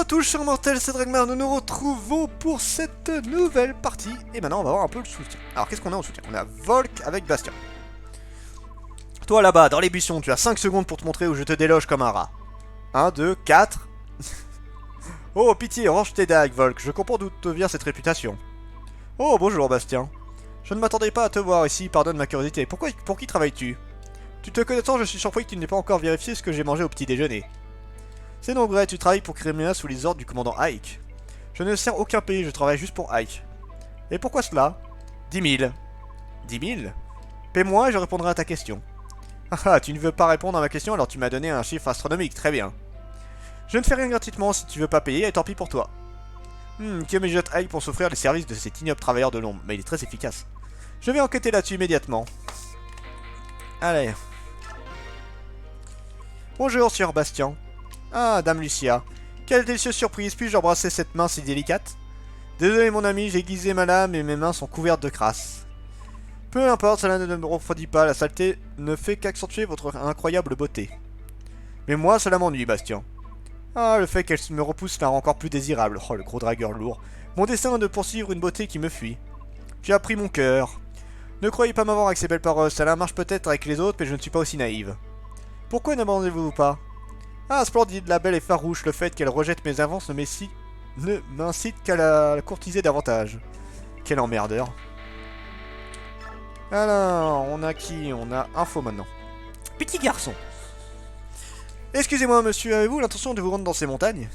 Bonjour à tous, chers mortels, c'est Dragmar, nous nous retrouvons pour cette nouvelle partie. Et maintenant, on va voir un peu le soutien. Alors, qu'est-ce qu'on a en soutien? On a Volk avec Bastien. Toi là-bas, dans les buissons, tu as 5 secondes pour te montrer où je te déloge comme un rat. 1, 2, 4. Oh, pitié, range tes dagues, Volk, je comprends d'où te vient cette réputation. Oh, bonjour, Bastien. Je ne m'attendais pas à te voir ici, pardonne ma curiosité. Pour qui travailles-tu? Tu te connaissant, je suis surpris que tu n'aies pas encore vérifié ce que j'ai mangé au petit déjeuner. C'est non vrai, tu travailles pour Kremlin sous les ordres du commandant Ike. Je ne sers aucun pays, je travaille juste pour Ike. Et pourquoi cela? 10 000. 10 000? Paie-moi et je répondrai à ta question. Ah, tu ne veux pas répondre à ma question, alors tu m'as donné un chiffre astronomique, très bien. Je ne fais rien gratuitement, si tu veux pas payer, et tant pis pour toi. Qui mijote Ike pour s'offrir les services de cet ignoble travailleur de l'ombre, mais il est très efficace. Je vais enquêter là-dessus immédiatement. Allez. Bonjour, Sir Bastien. Ah, Dame Lucia. Quelle délicieuse surprise, puis-je embrasser cette main si délicate? Désolé mon ami, j'ai aiguisé ma lame et mes mains sont couvertes de crasse. Peu importe, cela ne me refroidit pas, la saleté ne fait qu'accentuer votre incroyable beauté. Mais moi, cela m'ennuie, Bastien. Ah, le fait qu'elle me repousse la rend encore plus désirable. Oh, le gros dragueur lourd. Mon destin est de poursuivre une beauté qui me fuit. Tu as pris mon cœur. Ne croyez pas m'avoir avec ces belles paroles, cela marche peut-être avec les autres, mais je ne suis pas aussi naïve. Pourquoi n'abandonnez-vous pas? Ah, splendide, la belle est farouche, le fait qu'elle rejette mes avances ne m'incite qu'à la courtiser davantage. Quel emmerdeur. Alors, on a qui? On a info maintenant. Petit garçon. Excusez-moi, monsieur, avez-vous l'intention de vous rendre dans ces montagnes?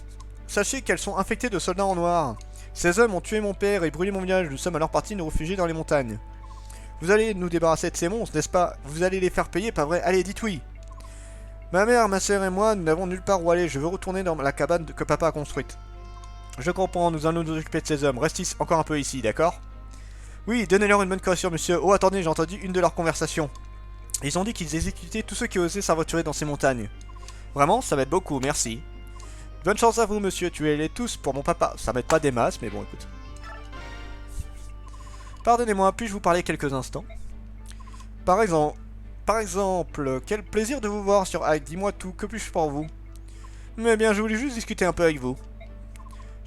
Sachez qu'elles sont infectées de soldats en noir. Ces hommes ont tué mon père et brûlé mon village, nous sommes alors partis nous réfugier dans les montagnes. Vous allez nous débarrasser de ces monstres, n'est-ce pas? Vous allez les faire payer, pas vrai? Allez, dites oui. Ma mère, ma soeur et moi, nous n'avons nulle part où aller. Je veux retourner dans la cabane que papa a construite. Je comprends, nous allons nous occuper de ces hommes. Restez encore un peu ici, d'accord? Oui, donnez-leur une bonne correction, monsieur. Oh, attendez, j'ai entendu une de leurs conversations. Ils ont dit qu'ils exécutaient tous ceux qui osaient s'aventurer dans ces montagnes. Vraiment, ça m'aide beaucoup, merci. Bonne chance à vous, monsieur. Tuez-les tous pour mon papa. Ça m'aide pas des masses, mais bon, écoute. Pardonnez-moi, puis-je vous parler quelques instants? Par exemple, quel plaisir de vous voir sur Ike, dis-moi tout, que puis-je pour vous? Mais bien, je voulais juste discuter un peu avec vous.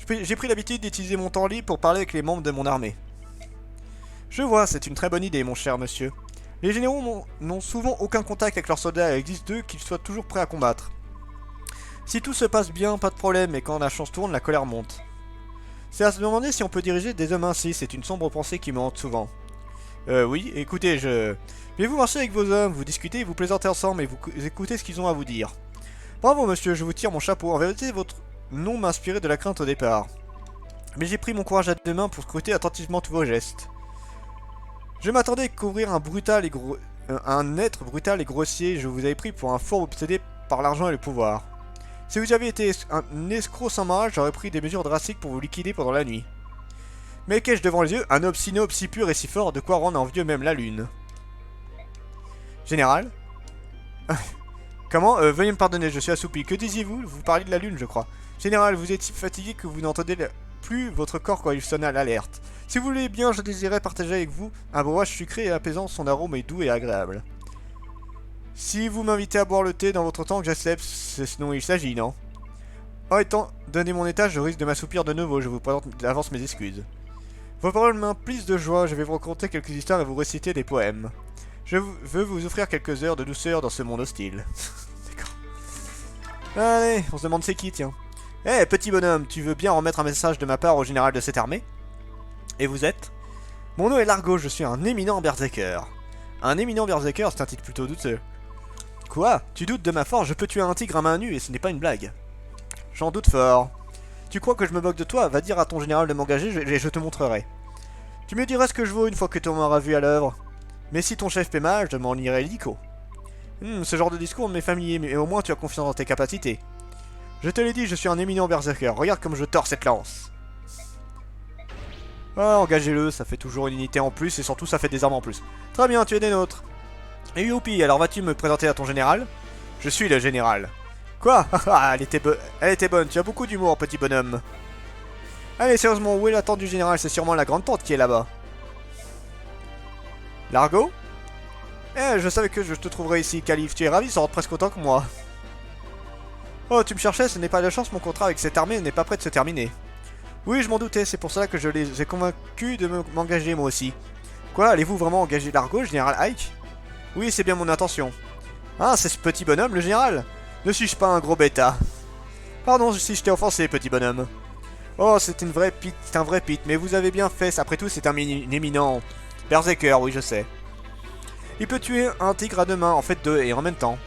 J'ai pris l'habitude d'utiliser mon temps libre pour parler avec les membres de mon armée. Je vois, c'est une très bonne idée, mon cher monsieur. Les généraux n'ont souvent aucun contact avec leurs soldats et exigent d'eux qu'ils soient toujours prêts à combattre. Si tout se passe bien, pas de problème, mais quand la chance tourne, la colère monte. C'est à se demander si on peut diriger des hommes ainsi, c'est une sombre pensée qui me hante souvent. Oui, écoutez, vous marchez avec vos hommes, vous discutez, vous plaisantez ensemble et vous écoutez ce qu'ils ont à vous dire. Bravo monsieur, je vous tire mon chapeau. En vérité, votre nom m'a inspiré de la crainte au départ. Mais j'ai pris mon courage à deux mains pour scruter attentivement tous vos gestes. Je m'attendais à découvrir un être brutal et grossier, je vous avais pris pour un fort obsédé par l'argent et le pouvoir. Si vous aviez été un escroc sans mariage, j'aurais pris des mesures drastiques pour vous liquider pendant la nuit. Mais qu'ai-je devant les yeux? Un obstinop si pur et si fort, de quoi rendre envieux même la lune. Général? Comment? Veuillez me pardonner, je suis assoupi. Que disiez-vous? Vous parliez de la lune, je crois. Général, vous êtes si fatigué que vous n'entendez plus votre corps quand il sonne à l'alerte. Si vous voulez bien, je désirais partager avec vous un breuvage sucré et apaisant, son arôme est doux et agréable. Si vous m'invitez à boire le thé dans votre temps que j'accepte, c'est ce dont il s'agit, non? En étant donné mon état, je risque de m'assoupir de nouveau, je vous présente d'avance mes excuses. Vos paroles m'emplissent de joie, je vais vous raconter quelques histoires et vous réciter des poèmes. Je veux vous offrir quelques heures de douceur dans ce monde hostile. D'accord. Allez, on se demande c'est qui, tiens. Eh, petit bonhomme, tu veux bien remettre un message de ma part au général de cette armée? Et vous êtes? Mon nom est Largo, je suis un éminent berserker. Un éminent berserker, c'est un titre plutôt douteux. Quoi? Tu doutes de ma force? Je peux tuer un tigre à main nue et ce n'est pas une blague. J'en doute fort. Tu crois que je me moque de toi? Va dire à ton général de m'engager et je te montrerai. Tu me diras ce que je vaux une fois que tu m'auras vu à l'œuvre. Mais si ton chef paie mal, je m'en irai lico. Ce genre de discours m'est familier, mais au moins tu as confiance en tes capacités. Je te l'ai dit, je suis un éminent berserker. Regarde comme je tords cette lance. Ah, engagez-le, ça fait toujours une unité en plus et surtout ça fait des armes en plus. Très bien, tu es des nôtres. Et youpi, alors vas-tu me présenter à ton général? Je suis le général. Quoi? Elle était bonne, tu as beaucoup d'humour, petit bonhomme. Allez, sérieusement, où est la tente du général? C'est sûrement la grande tente qui est là-bas. Largo? Eh, je savais que je te trouverais ici, Calife. Tu es ravi, ça rentre presque autant que moi. Oh, tu me cherchais, ce n'est pas de chance, mon contrat avec cette armée n'est pas prêt de se terminer. Oui, je m'en doutais, c'est pour cela que je les ai convaincus de m'engager moi aussi. Quoi, allez-vous vraiment engager Largo, général Ike? Oui, c'est bien mon intention. Ah, c'est ce petit bonhomme, le général? Ne suis-je pas un gros bêta? Pardon si je t'ai offensé, petit bonhomme. Oh, c'est une vraie pite, c'est un vrai pit, mais vous avez bien fait, après tout, c'est un éminent. Berserker, oui, je sais. Il peut tuer un tigre à deux mains, en fait deux, et en même temps.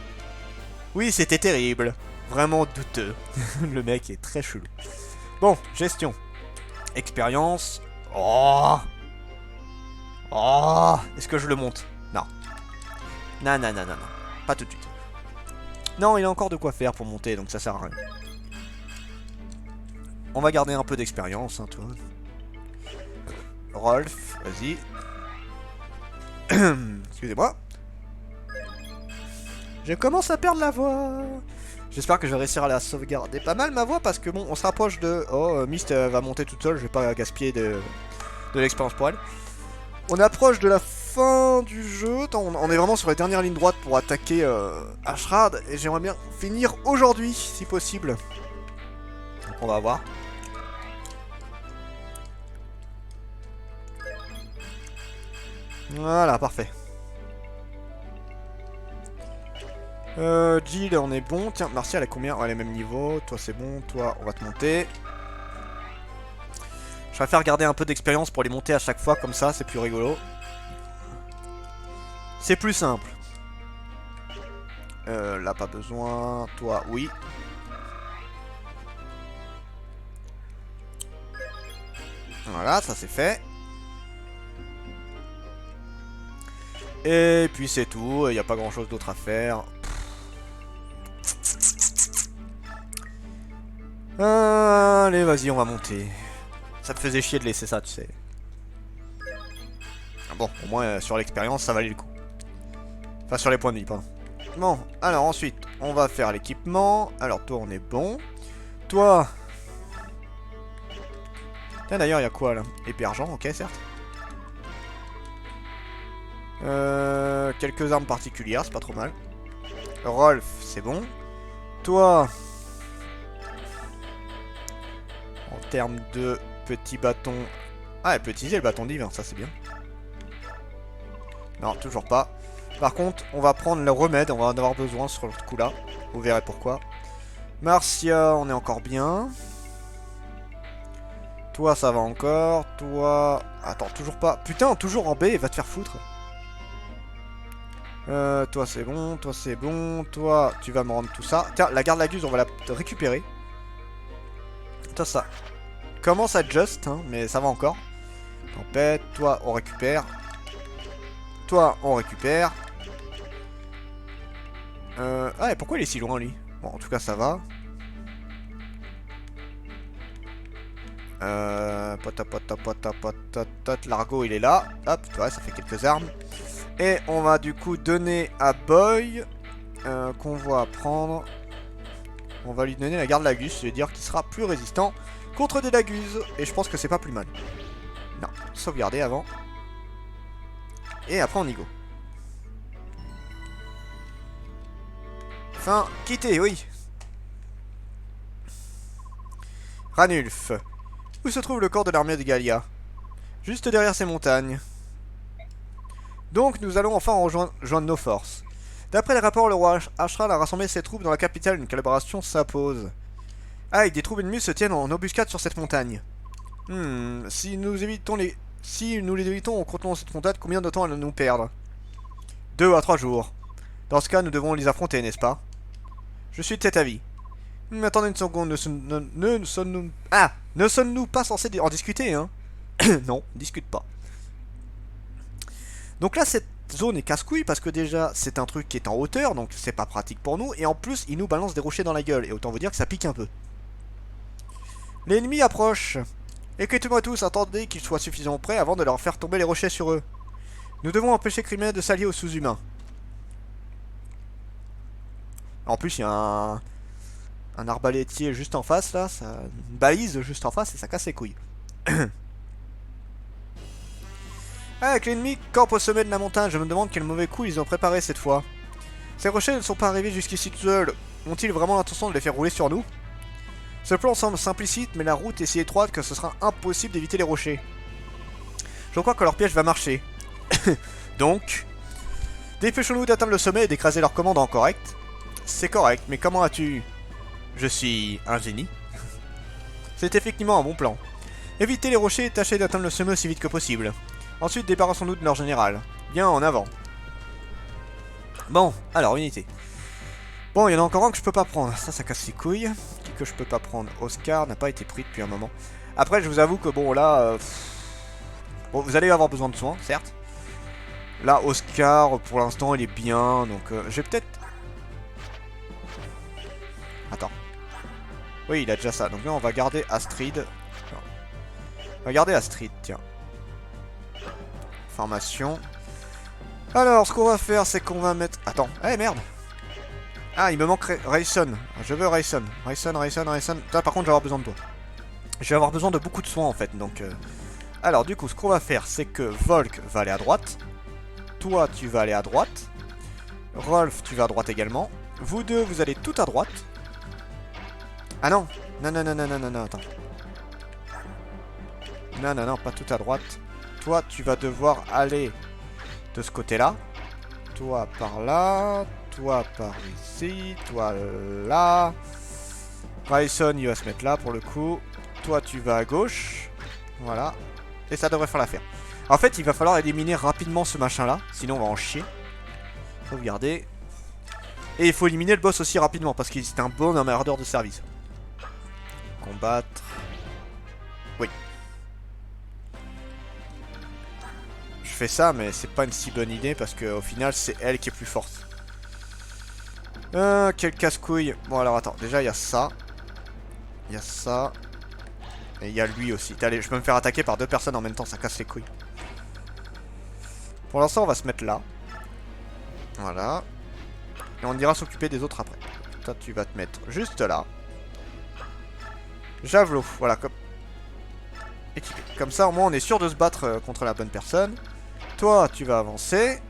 Oui, c'était terrible. Vraiment douteux. Le mec est très chelou. Bon, gestion. Expérience. Oh. Oh. Est-ce que je le monte? Non. Non, non, non, non, non. Pas tout de suite. Non, il a encore de quoi faire pour monter, donc ça sert à rien. On va garder un peu d'expérience, hein, toi. Rolf, vas-y. Excusez-moi. Je commence à perdre la voix. J'espère que je vais réussir à la sauvegarder pas mal, ma voix, parce que bon, on se rapproche de... Oh, Mist va monter toute seule, je vais pas gaspiller de l'expérience pour elle. On approche de la fin du jeu, on est vraiment sur les dernières lignes droites pour attaquer Ashrad, et j'aimerais bien finir aujourd'hui, si possible. Donc on va voir. Voilà, parfait. Jill, on est bon. Tiens, Martial, elle a combien? Elle est même niveau. Toi, c'est bon. Toi, on va te monter. Je préfère garder un peu d'expérience pour les monter à chaque fois, comme ça, c'est plus rigolo. C'est plus simple. Là, pas besoin. Toi, oui. Voilà, ça c'est fait. Et puis c'est tout, il n'y a pas grand chose d'autre à faire. Allez, vas-y, on va monter. Ça me faisait chier de laisser ça, tu sais. Bon, au moins sur l'expérience, ça valait le coup. Enfin, sur les points de vie, pardon. Bon, alors ensuite, on va faire l'équipement. Alors, toi, on est bon. Toi... Tiens, d'ailleurs, il y a quoi, là? Épée argent, ok, certes. Quelques armes particulières, c'est pas trop mal. Rolf, c'est bon. Toi... En termes de petits bâtons... Ah, elle peut utiliser le bâton divin, ça c'est bien. Non, toujours pas. Par contre, on va prendre le remède, on va en avoir besoin sur le coup là. Vous verrez pourquoi. Marcia, on est encore bien. Toi, ça va encore. Toi... Attends, toujours pas. Putain, toujours en B, va te faire foutre. Toi c'est bon, toi c'est bon. Toi, tu vas me rendre tout ça. Tiens, la garde laguse, on va la récupérer. Toi, ça commence à just, hein, mais ça va encore. Tempête, toi, on récupère. Toi, on récupère. Ah, et pourquoi il est si loin, lui? Bon, en tout cas, ça va. Largo, il est là. Hop, tu vois, ça fait quelques armes. Et on va du coup donner à Boy, qu'on va prendre. On va lui donner la garde lagus, c'est-à-dire qu'il sera plus résistant contre des laguses. Et je pense que c'est pas plus mal. Non, sauvegarder avant. Et après on y go. Fin, quitter, oui. Ranulf. Où se trouve le corps de l'armée de Gallia? Juste derrière ces montagnes. Donc nous allons enfin rejoindre nos forces. D'après les rapports, le roi Ashrad a rassemblé ses troupes dans la capitale, une collaboration s'impose. Ah, et des troupes ennemies se tiennent en embuscade sur cette montagne. Si nous les évitons en contournant cette montagne, combien de temps allons-nous perdre? 2 à 3 jours. Dans ce cas, nous devons les affronter, n'est-ce pas? Je suis de cet avis. Mais attendez une seconde, ne sommes-nous pas censés en discuter, hein? Non, discute pas. Donc là, cette zone est casse-couille parce que déjà, c'est un truc qui est en hauteur, donc c'est pas pratique pour nous. Et en plus, il nous balance des rochers dans la gueule. Et autant vous dire que ça pique un peu. L'ennemi approche. Écoutez-moi tous, attendez qu'ils soient suffisamment prêts avant de leur faire tomber les rochers sur eux. Nous devons empêcher Crimée de s'allier aux sous-humains. En plus, il y a un arbalétier juste en face, là. Une balise juste en face et ça casse les couilles. Avec l'ennemi campe au sommet de la montagne, je me demande quel mauvais coup ils ont préparé cette fois. Ces rochers ne sont pas arrivés jusqu'ici tout seuls. ont-ils vraiment l'intention de les faire rouler sur nous? Ce plan semble simplicite, mais la route est si étroite que ce sera impossible d'éviter les rochers. Je crois que leur piège va marcher. Donc, dépêchons-nous d'atteindre le sommet et d'écraser leur commandant, correct? C'est correct, mais comment as-tu... Je suis un génie. C'est effectivement un bon plan. Évitez les rochers et tâchez d'atteindre le sommet aussi vite que possible. Ensuite, débarrassons-nous de leur général. Bien, en avant. Bon, alors, unité. Bon, il y en a encore un que je peux pas prendre. Ça casse les couilles. Qui que je peux pas prendre? Oscar n'a pas été pris depuis un moment. Après, je vous avoue que bon, là... bon, vous allez avoir besoin de soins, certes. Là, Oscar, pour l'instant, il est bien. Donc, j'ai peut-être... Attends. Oui, il a déjà ça. Donc là, on va garder Astrid. On va garder Astrid, tiens. Formation. Alors, ce qu'on va faire, c'est qu'on va mettre... Attends, eh merde. Ah, il me manque Rayson. Je veux Rayson. Rayson. Toi, par contre, je vais avoir besoin de toi. Je vais avoir besoin de beaucoup de soins, en fait. Donc, alors, du coup, ce qu'on va faire, c'est que Volk va aller à droite. Toi, tu vas aller à droite. Rolf, tu vas à droite également. Vous deux, vous allez tout à droite. Ah non. Non, attends. Non, pas tout à droite. Toi, tu vas devoir aller de ce côté-là. Toi, par là. Toi, par ici. Toi, là. Rayson, il va se mettre là, pour le coup. Toi, tu vas à gauche. Voilà. Et ça devrait faire l'affaire. En fait, il va falloir éliminer rapidement ce machin-là. Sinon, on va en chier. Sauvegarder. Et il faut éliminer le boss aussi rapidement, parce qu'il est un bon emmerdeur de service. Combattre. Oui. Je fais ça, mais c'est pas une si bonne idée, parce qu'au final, c'est elle qui est plus forte. Quel casse-couille. Bon, alors attends. Déjà, il y a ça. Il y a ça. Et il y a lui aussi. Allez, je peux me faire attaquer par deux personnes en même temps, ça casse les couilles. Pour l'instant, on va se mettre là. Voilà. Et on ira s'occuper des autres après. Toi, tu vas te mettre juste là. Javelot, voilà, comme... équipé. Comme ça, au moins, on est sûr de se battre contre la bonne personne. Toi, tu vas avancer.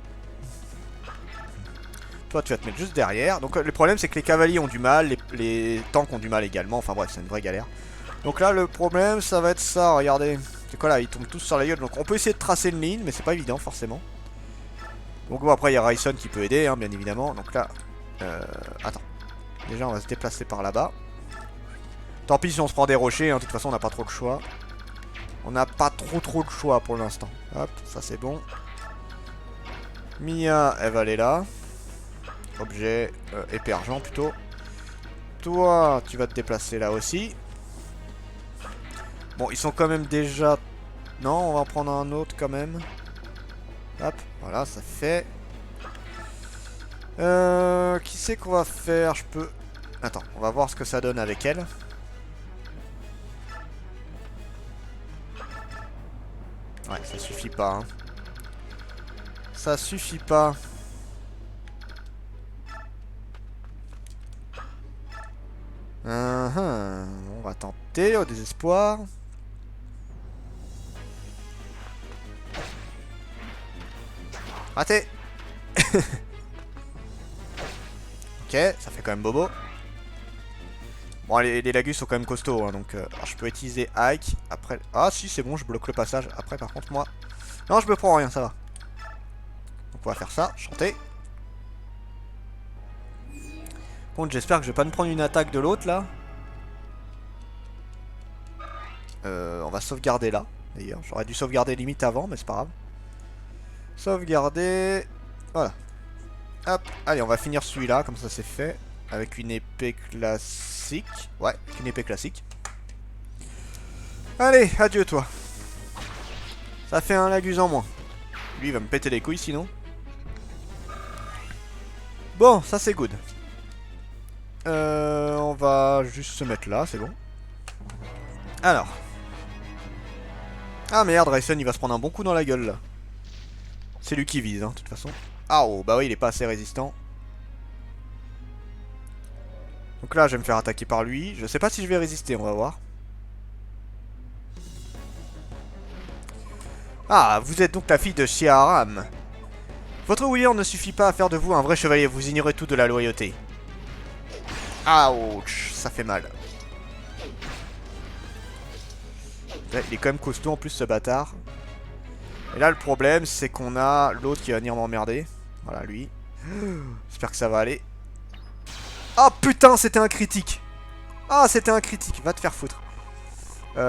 Toi, tu vas te mettre juste derrière. Donc, le problème, c'est que les cavaliers ont du mal. Les tanks ont du mal également. Enfin, bref, c'est une vraie galère. Donc là, le problème, ça va être ça. Regardez. C'est quoi là? Ils tombent tous sur la gueule. Donc, on peut essayer de tracer une ligne, mais c'est pas évident, forcément. Donc, bon, après, il y a Rayson qui peut aider, hein, bien évidemment. Donc là... attends. Déjà, on va se déplacer par là-bas. Tant pis si on se prend des rochers, hein, de toute façon on n'a pas trop le choix. On n'a pas trop le choix pour l'instant. Hop, ça c'est bon. Mia, elle va aller là. Objet, épée argent plutôt. Toi, tu vas te déplacer là aussi. Bon, ils sont quand même déjà... Non, on va en prendre un autre quand même. Hop, voilà, ça fait... qui c'est qu'on va faire? Je peux... Attends, on va voir ce que ça donne avec elle. Ouais, ça suffit pas, hein. Ça suffit pas. On va tenter au désespoir. Raté. Ok, ça fait quand même bobo. Bon, les lagus sont quand même costauds, hein, donc alors je peux utiliser Ike. Après... Ah si, c'est bon, je bloque le passage. Après, par contre, moi... Non, je me prends rien, ça va. Donc on va faire ça, chanter. Bon, j'espère que je vais pas me prendre une attaque de l'autre, là. On va sauvegarder là, d'ailleurs. J'aurais dû sauvegarder limite avant, mais c'est pas grave. Sauvegarder... Voilà. Hop, allez, on va finir celui-là, comme ça c'est fait. Avec une épée classique. Ouais, avec une épée classique. Allez, adieu toi. Ça fait un lagus en moins. Lui, il va me péter les couilles sinon. Bon, ça c'est good. On va juste se mettre là, c'est bon. Alors. Ah merde, Rayson, il va se prendre un bon coup dans la gueule là. C'est lui qui vise, hein, de toute façon. Ah oh, bah oui, il est pas assez résistant. Donc là, je vais me faire attaquer par lui. Je sais pas si je vais résister, on va voir. Ah, vous êtes donc la fille de Shiaram. Votre ouïeur ne suffit pas à faire de vous un vrai chevalier, vous ignorez tout de la loyauté. Ouch, ça fait mal. Il est quand même costaud en plus ce bâtard. Et là le problème c'est qu'on a l'autre qui va venir m'emmerder. Voilà lui. J'espère que ça va aller. Ah putain c'était un critique. Ah c'était un critique, va te faire foutre.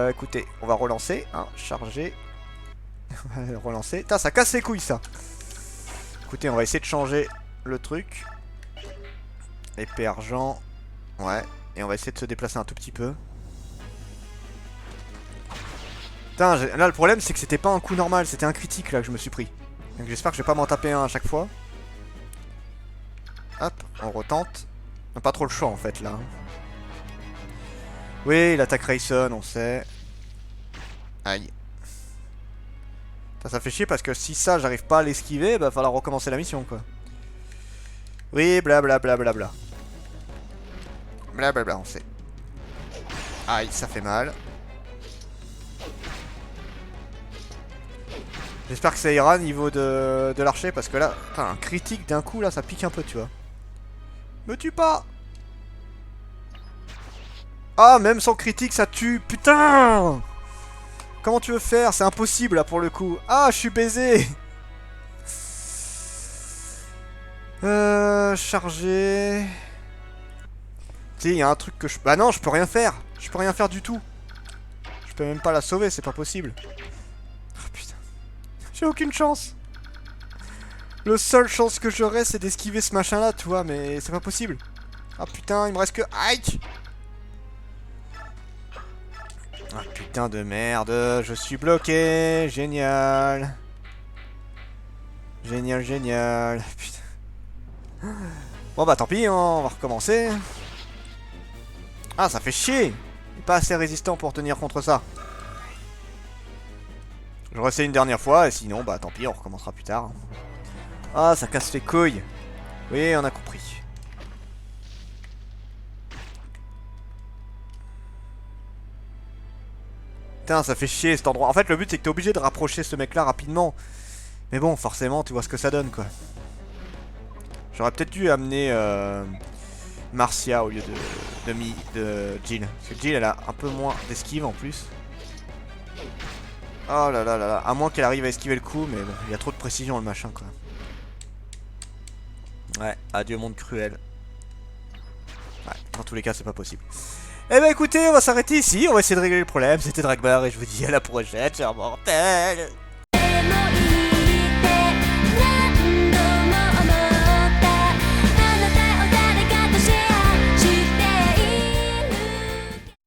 Écoutez, on va relancer. Hein, charger. Relancer. Putain ça casse les couilles ça. Écoutez on va essayer de changer le truc. Épée argent. Ouais. Et on va essayer de se déplacer un tout petit peu. Putain, là le problème c'est que c'était pas un coup normal, c'était un critique là que je me suis pris. Donc j'espère que je vais pas m'en taper un à chaque fois. Hop, on retente. On n'a pas trop le choix en fait là. Oui, il attaque Rayson, on sait. Aïe. Ça fait chier parce que si ça j'arrive pas à l'esquiver, bah va falloir recommencer la mission quoi. Oui, blablabla. Blablabla, on sait. Aïe, ça fait mal. J'espère que ça ira niveau de l'archer parce que là, putain, un critique d'un coup là, ça pique un peu, tu vois. Me tue pas! Ah, même sans critique, ça tue, putain! Comment tu veux faire? C'est impossible là pour le coup. Ah, je suis baisé! Charger. Tu sais, il y a un truc que je. Bah non, je peux rien faire! Je peux rien faire du tout! Je peux même pas la sauver, c'est pas possible. Oh putain. J'ai aucune chance. Le seule chance que j'aurai c'est d'esquiver ce machin là, tu vois, mais c'est pas possible. Ah putain, il me reste que... Aïe! Ah putain de merde, je suis bloqué. Génial. Génial. Putain. Bon bah tant pis, hein, on va recommencer. Ah ça fait chier. Il est pas assez résistant pour tenir contre ça. Je vais essayer une dernière fois et sinon bah tant pis, on recommencera plus tard. Ah ça casse les couilles. Oui on a compris. Putain ça fait chier cet endroit. En fait le but c'est que t'es obligé de rapprocher ce mec là rapidement. Mais bon forcément tu vois ce que ça donne quoi. J'aurais peut-être dû amener Marcia au lieu de Jill. Parce que Jill elle a un peu moins d'esquive en plus. Oh là là là là. À moins qu'elle arrive à esquiver le coup, mais bon, il y a trop de précision le machin quoi. Ouais, adieu monde cruel. Ouais, dans tous les cas c'est pas possible. Eh ben écoutez, on va s'arrêter ici, on va essayer de régler le problème. C'était Dragbar et je vous dis à la prochaine, cher mortel.